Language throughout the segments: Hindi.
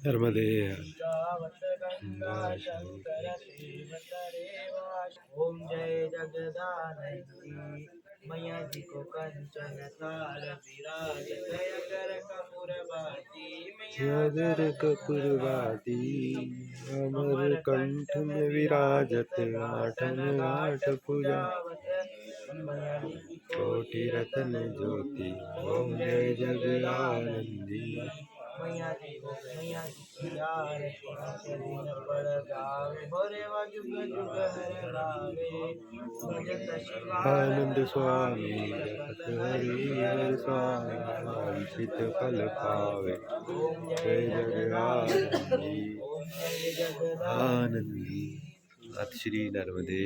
नर्मदे ओम जय जगदानंदी मैया जी को कंचन थाल विराज जय कर कपूरवाती अमर कपूरवाती अमर कंठ में विराजत आठन आठ भुजा कोटि रत्न ज्योति। ओम जय जगदानंदी मैया जी की आरती दिन पर गावे भोरे जुग जुग हर लावे भजत आनंद स्वामी हरि हर स्वामी वांछित फल पावे। जय जगदानंदी आनंदी। अत श्री नर्मदे।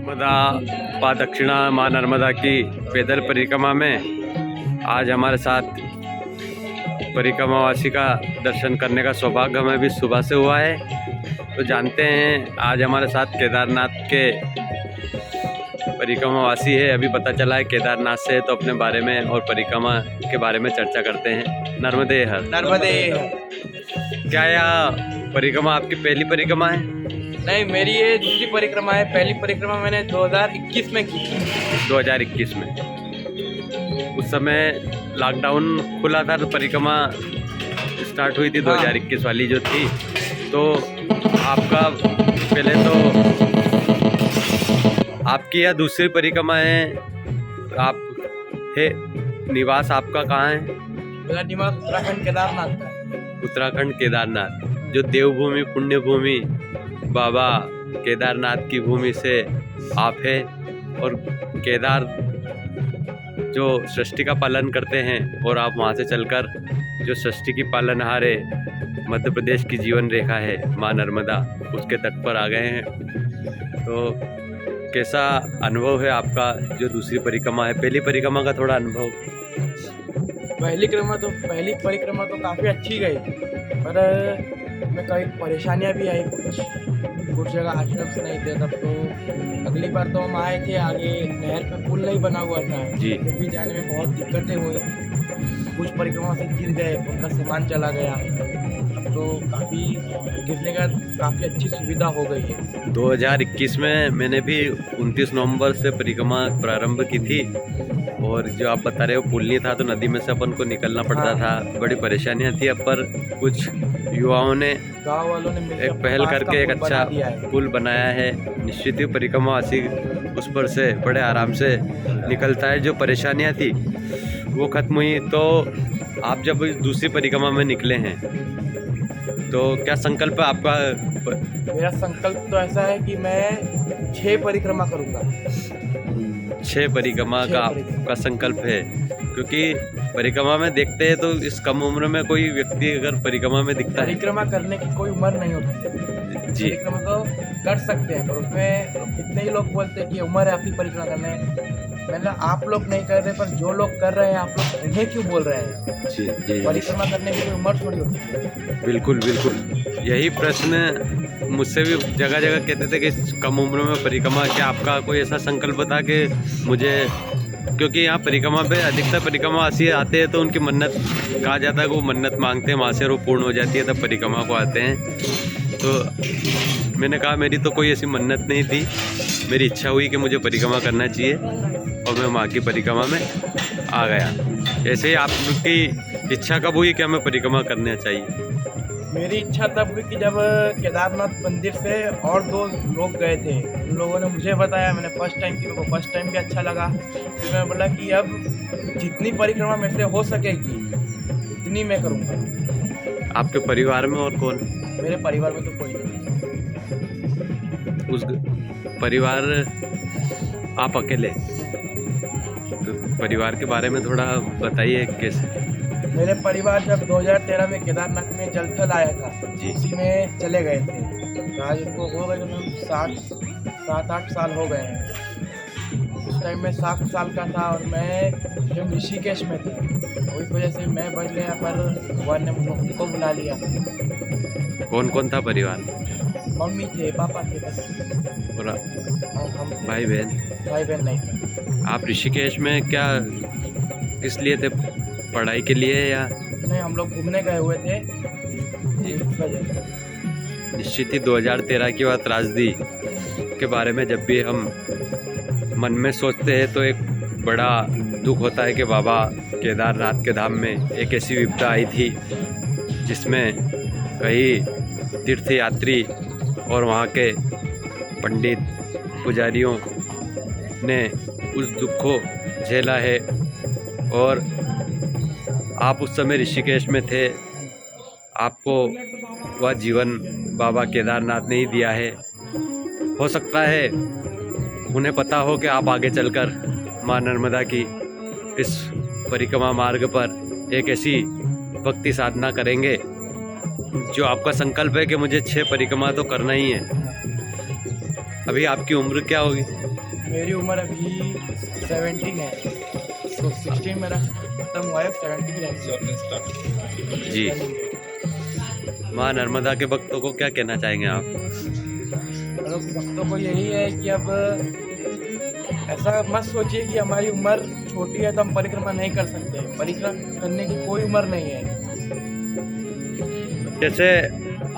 नर्मदा पादक्षिणा माँ नर्मदा की पैदल परिक्रमा में आज हमारे साथ परिक्रमावासी का दर्शन करने का सौभाग्य हमें भी सुबह से हुआ है। तो जानते हैं आज हमारे साथ केदारनाथ के परिक्रमावासी है। अभी पता चला है केदारनाथ से, तो अपने बारे में और परिक्रमा के बारे में चर्चा करते हैं। नर्मदे हर। नर्मदे। क्या यह परिक्रमा आपकी पहली परिक्रमा है? नहीं, मेरी ये दूसरी परिक्रमा है। पहली परिक्रमा मैंने 2021 में की। 2021 में उस समय लॉकडाउन खुला था, तो परिक्रमा स्टार्ट हुई थी 2021 वाली जो थी। तो आपका पहले तो आपकी यह दूसरी परिक्रमा है। आप है निवास आपका कहाँ है? मेरा निवास उत्तराखंड केदारनाथ का है। उत्तराखंड केदारनाथ, जो देवभूमि पुण्य भूमि बाबा केदारनाथ की भूमि से आप है। और केदार जो सृष्टि का पालन करते हैं, और आप वहाँ से चलकर जो सृष्टि की पालनहार है मध्य प्रदेश की जीवन रेखा है माँ नर्मदा, उसके तट पर आ गए हैं। तो कैसा अनुभव है आपका जो दूसरी परिक्रमा है? पहली परिक्रमा का थोड़ा अनुभव। पहली परिक्रमा तो काफ़ी अच्छी गई, पर में कई परेशानियां भी आई। कुछ जगह आश्रम से नहीं थे। तब तो अगली बार तो हम आए थे, आगे नहर पे पुल नहीं बना हुआ था जी। तो भी जाने में बहुत दिक्कतें हुई। कुछ परिक्रमा से गिर गए, उनका सामान चला गया। अब तो काफ़ी गिरने का काफ़ी अच्छी सुविधा हो गई है। 2021 में मैंने भी 29 नवंबर से परिक्रमा प्रारंभ की थी। और जो आप बता रहे हो पुल नहीं था, तो नदी में से अपन को निकलना पड़ता था। बड़ी परेशानियां थी। अब पर कुछ युवाओं ने, गांव वालों ने मिलकर एक पहल करके एक पुल अच्छा बना दिया है। पुल बनाया है। निश्चित ही परिक्रमावासी उस पर से बड़े आराम से निकलता है। जो परेशानियां थी वो खत्म हुई। तो आप जब दूसरी परिक्रमा में निकले हैं, तो क्या संकल्प है आपका? मेरा संकल्प तो ऐसा है कि मैं 6 परिक्रमा करूँगा। 6 परिक्रमा का आपका संकल्प है? क्योंकि परिक्रमा में देखते हैं तो इस कम उम्र में कोई व्यक्ति अगर परिक्रमा में दिखता है। परिक्रमा करने की कोई उम्र नहीं होती जी। परिक्रमा तो कर सकते हैं, पर उसमें कितने ही लोग बोलते हैं कि उम्र है आपकी परिक्रमा करने। मैंने आप लोग नहीं कर रहे, पर जो लोग कर रहे हैं आप लोग उन्हें क्यों बोल रहे हैं? जी जी। परिक्रमा करने की कोई उम्र थोड़ी होती है। बिल्कुल बिल्कुल। यही प्रश्न मुझसे भी जगह जगह कहते थे कि कम उम्र में परिक्रमा। क्या आपका कोई ऐसा संकल्प था कि मुझे, क्योंकि यहाँ परिक्रमा पे अधिकतर परिक्रमावासी आते हैं तो उनकी मन्नत कहा जाता है कि वो मन्नत मांगते हैं, वहाँ से वो पूर्ण हो जाती है, तब परिक्रमा को आते हैं। तो मैंने कहा मेरी तो कोई ऐसी मन्नत नहीं थी, मेरी इच्छा हुई कि मुझे परिक्रमा करना चाहिए और मैं माँ की परिक्रमा में आ गया। ऐसे ही आपकी इच्छा कब हुई कि हमें परिक्रमा करना चाहिए? मेरी इच्छा तब हुई कि जब केदारनाथ मंदिर से और 2 लोग गए थे। उन लोगों ने मुझे बताया, मैंने फर्स्ट टाइम की, मेरे को फर्स्ट टाइम भी अच्छा लगा। फिर मैं बोला कि अब जितनी परिक्रमा मेरे से हो सकेगी उतनी मैं करूँगा। आपके परिवार में और कौन? मेरे परिवार में तो कोई नहीं। उस परिवार आप अकेले? तो परिवार के बारे में थोड़ा बताइए कैसे? मेरे परिवार जब 2013 में केदारनाथ में जलथल आया था, उसी में चले गए थे। आज उनको हो गए 7-8 साल हो गए हैं। उस टाइम में 7 साल का था और मैं जो ऋषिकेश में थी, उस वजह से मैं बच गया, पर भगवान ने मुझको बुला लिया। कौन कौन था परिवार? मम्मी थे, पापा थे बस। और हम थे। भाई बहन? भाई बहन नहीं थे। आप ऋषिकेश में क्या इसलिए थे, पढ़ाई के लिए या? नहीं, हम लोग घूमने गए हुए थे इस वजह से। निश्चित ही 2013 की बात, त्रासदी के बारे में जब भी हम मन में सोचते हैं तो एक बड़ा दुख होता है कि बाबा केदारनाथ के धाम में एक ऐसी विपदा आई थी जिसमें कई तीर्थयात्री और वहाँ के पंडित पुजारियों ने उस दुख को झेला है। और आप उस समय ऋषिकेश में थे, आपको वह जीवन बाबा केदारनाथ ने ही दिया है। हो सकता है उन्हें पता हो कि आप आगे चलकर माँ नर्मदा की इस परिक्रमा मार्ग पर एक ऐसी भक्ति साधना करेंगे जो आपका संकल्प है कि मुझे 6 परिक्रमा तो करना ही है। अभी आपकी उम्र क्या होगी? मेरी उम्र अभी 17 है, तो 16 मेरा खत्म हुआ है, 17 रहेगी। जी, माँ नर्मदा के भक्तों को क्या कहना चाहेंगे आप? लोग भक्तों को यही है कि अब ऐसा मत सोचिए कि हमारी उम्र छोटी है तो हम परिक्रमा नहीं कर सकते। परिक्रमा करने की कोई उम्र नहीं है। जैसे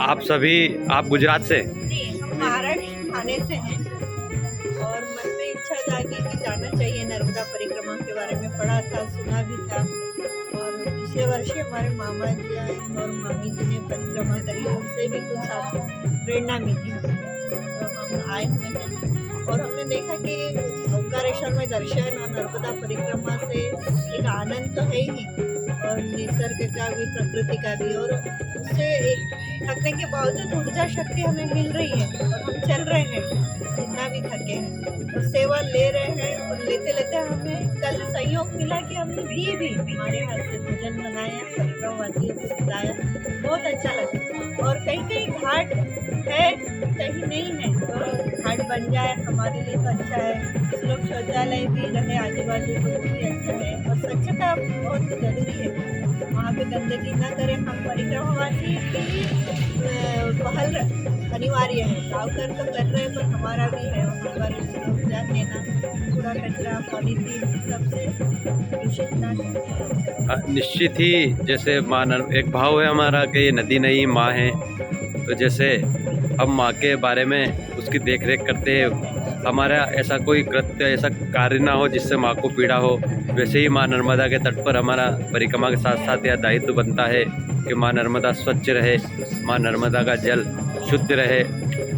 आप गुजरात से? जी, हम महाराष्ट्र थाने से हैं और मन में इच्छा जागी कि जाना चाहिए नर्मदा परिक्रमा के बारे में, पढ़ा था, सुना भी था। और पिछले वर्ष ही हमारे मामा जी और मामी जी ने परिक्रमा करी, उनसे भी कुछ साथ प्रेरणा मिली। तो हम आए हुए हैं और हमने देखा कि ओंकारेश्वर में दर्शन और नर्मदा परिक्रमा से एक आनंद तो है ही, और निसर्ग का भी, प्रकृति का भी, और उससे एक थकने के बावजूद ऊर्जा शक्ति हमें मिल रही है और हम चल रहे हैं जितना भी थके हैं और सेवा ले रहे हैं। और लेते लेते हमें कल संयोग मिला कि हमने दिए भी, हमारे हाथ से भोजन बनाया, परिक्रमवासियों को खिलाया, बहुत अच्छा लगा। और कहीं कहीं घाट है, कहीं नहीं है, तो घाट बन जाए हमारे लिए तो अच्छा है। सुलभ शौचालय भी रहे आजू बाजू तो भी अच्छा है, और स्वच्छता बहुत जरूरी है, वहाँ पे गंदगी ना करें। हम परिक्रमावासी की पहल अनिवार्य है, गाँवकर तो कर रहे हैं पर हमारा भी है वहाँ पर ध्यान देना, कूड़ा कचरा पॉलीथीन सबसे दूषित ना करें। निश्चित ही, जैसे माँ एक भाव है हमारा कि ये नदी नहीं माँ है, तो जैसे हम माँ के बारे में उसकी देखरेख करते हैं, हमारा ऐसा कोई कृत्य, ऐसा कार्य ना हो जिससे माँ को पीड़ा हो, वैसे ही माँ नर्मदा के तट पर हमारा परिक्रमा के साथ साथ यह दायित्व बनता है कि माँ नर्मदा स्वच्छ रहे, माँ नर्मदा का जल शुद्ध रहे,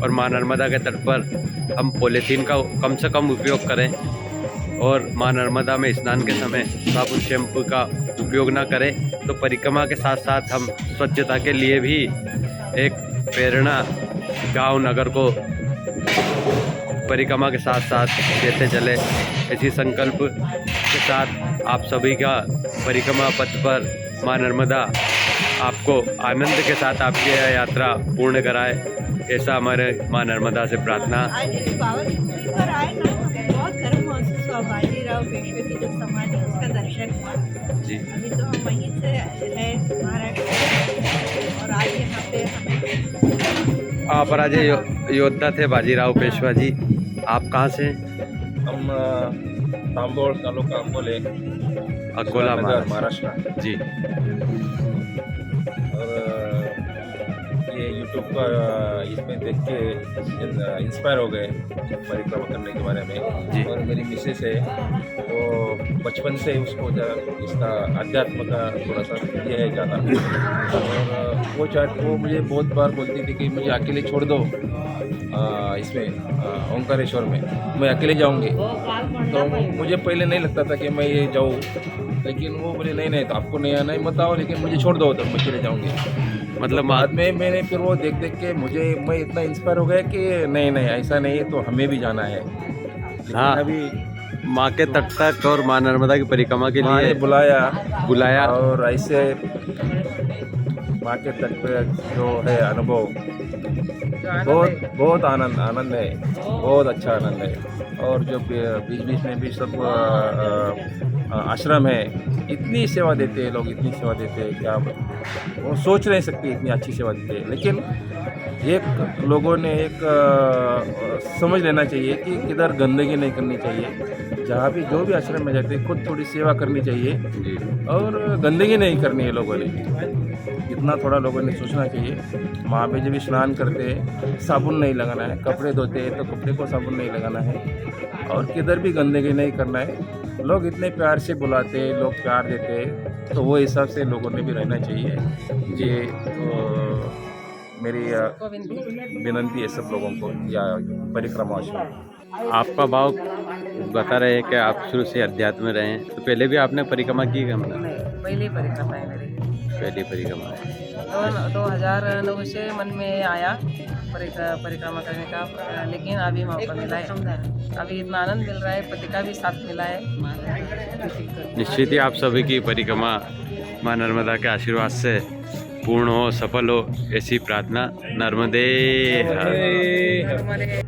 और माँ नर्मदा के तट पर हम पॉलीथीन का कम से कम उपयोग करें, और माँ नर्मदा में स्नान के समय साबुन शैम्पू का उपयोग ना करें। तो परिक्रमा के साथ साथ हम स्वच्छता के लिए भी एक प्रेरणा गांव नगर को परिक्रमा के साथ साथ देते चले। इसी संकल्प के साथ आप सभी का परिक्रमा पथ पर माँ नर्मदा आपको आनंद के साथ आपकी यह यात्रा पूर्ण कराए, ऐसा हमारे माँ नर्मदा से प्रार्थना। आज इस पावन भूमि पर आए ना, हमें बहुत गर्व महसूस हुआ। बाजीराव पेशवे की जो समाधि उसका दर्शन हुआ जी। अभी तो हम वहीं से है महाराष्ट्र, और आज यहाँ पे हमें अपराजय योद्धा थे बाजीराव पेशवा जी। आप कहाँ से? हम तांबोळ तालुका अंबोले, अकोला महाराष्ट्र जी। और ये यूट्यूब पर इसमें देख के इंस्पायर हो गए परिक्रमा करने के बारे में जी। और मेरी मिसेस है वो बचपन से उसको इसका अध्यात्म का थोड़ा सा ये है ज़्यादा, और वो मुझे बहुत बार बोलती थी कि मुझे अकेले छोड़ दो इसमें ओंकारेश्वर में, मैं अकेले जाऊंगी। तो मुझे पहले नहीं लगता था कि मैं ये जाऊँ, लेकिन वो बोले नहीं तो आपको नहीं आना है मत आओ, लेकिन मुझे छोड़ दो तो मैं चले जाऊँगी। मतलब बाद में मैंने फिर वो देख के मैं इतना इंस्पायर हो गया कि नहीं ऐसा नहीं है, तो हमें भी जाना है। हाँ, अभी माँ के तट तक और माँ नर्मदा की परिक्रमा के माँ ने लिए बुलाया और ऐसे माँ के तट पे जो है अनुभव बहुत आनंद है, बहुत अच्छा आनंद है। और जो बीच में भी सब आश्रम है, इतनी सेवा देते हैं लोग, इतनी सेवा देते हैं कि आप वो सोच नहीं सकते, इतनी अच्छी सेवा देते हैं। लेकिन एक लोगों ने एक समझ लेना चाहिए कि किधर गंदगी नहीं करनी चाहिए। जहाँ भी जो भी आश्रम में जाते हैं खुद थोड़ी सेवा करनी चाहिए जी और गंदगी नहीं करनी है लोगों ने। इतना थोड़ा लोगों ने सोचना चाहिए। वहाँ पे जब भी स्नान करते हैं साबुन नहीं लगाना है, कपड़े धोते हैं तो कपड़े को साबुन नहीं लगाना है और किधर भी गंदगी नहीं करना है। लोग इतने प्यार से बुलाते हैं, लोग प्यार देते हैं, तो वो हिसाब से लोगों ने भी रहना चाहिए। ये मेरी विनंती है सब लोगों को या परिक्रमा आश्रम। आपका भाव बता रहे हैं कि आप शुरू से अध्यात्म में रहे हैं, तो पहले भी आपने परिक्रमा की है? मतलब पहली परिक्रमा है मेरी। पहली परिक्रमा है। 2009 से मन में आया परिक्रमा करने का, लेकिन अभी मौका मिला है। अभी इतना आनंद मिल रहा है, पति का भी साथ मिला है। निश्चित ही आप सभी की परिक्रमा माँ नर्मदा के आशीर्वाद से पूर्ण हो, सफल हो, ऐसी प्रार्थना। नर्मदे हर।